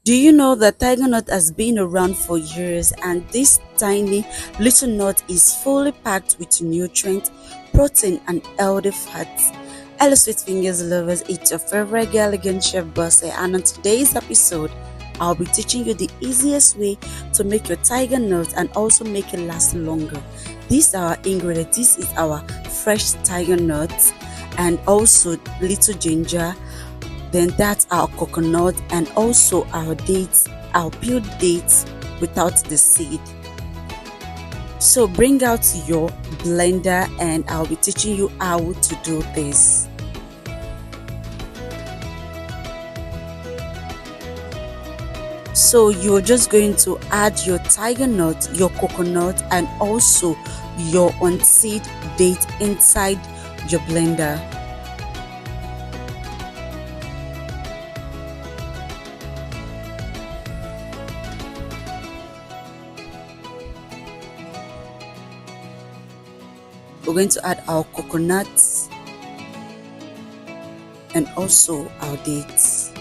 Do you know that tiger nut has been around for years, and this tiny little nut is fully packed with nutrients, protein and healthy fats? Hello sweet fingers lovers, it's your favorite girl again, Chef Bossy, and on today's episode I'll be teaching you the easiest way to make your tiger nut and also make it last longer. These are our ingredients. This is our fresh tiger nuts and also little ginger. Then that's our coconut and also our dates, our peeled dates without the seed. So bring out your blender and I'll be teaching you how to do this. So you're just going to add your tiger nut, your coconut and also your unseed date inside your blender. We're going to add our coconuts and also our dates.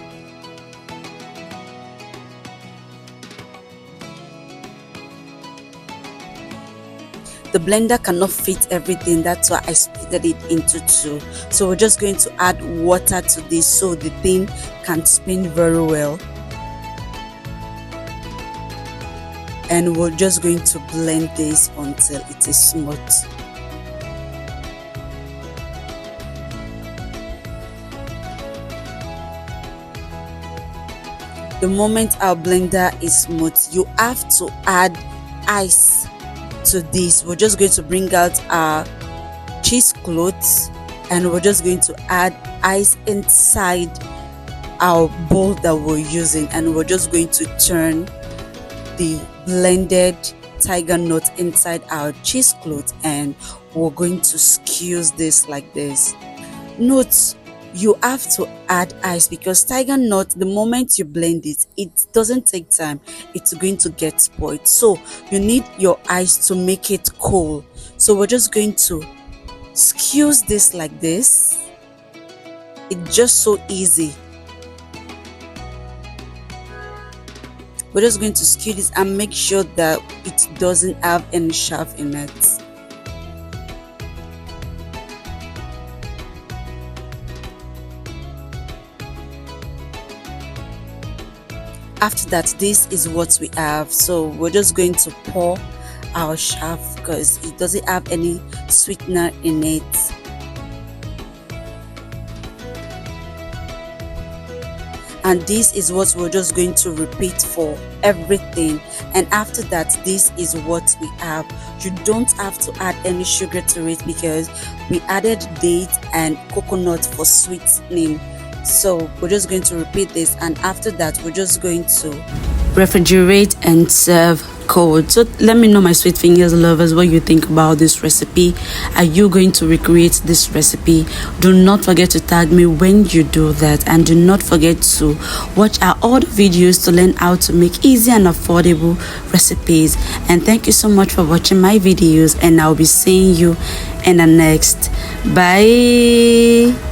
The blender cannot fit everything, that's why I split it into two. So we're just going to add water to this so the thing can spin very well. And we're just going to blend this until it is smooth. The moment our blender is smooth, you have to add ice to this. We're just going to bring out our cheesecloth and we're just going to add ice inside our bowl that we're using, and we're just going to turn the blended tiger nut inside our cheesecloth and we're going to squeeze this like this. Note, you have to add ice because tiger nut, the moment you blend it, it doesn't take time, it's going to get spoiled. So you need your ice to make it cool. So we're just going to squeeze this like this. It's just so easy. We're just going to squeeze this and make sure that it doesn't have any chaff in it. After that, this is what we have. So we're just going to pour our chaff because it doesn't have any sweetener in it. And this is what we're just going to repeat for everything. And after that, this is what we have. You don't have to add any sugar to it because we added date and coconut for sweetening. So we're just going to repeat this, and after that we're just going to refrigerate and serve cold. So let me know, my sweet fingers lovers, what you think about this recipe. Are you going to recreate this recipe? Do not forget to tag me when you do that, and do not forget to watch our other videos to learn how to make easy and affordable recipes. And thank you so much for watching my videos, and I'll be seeing you in the next. Bye.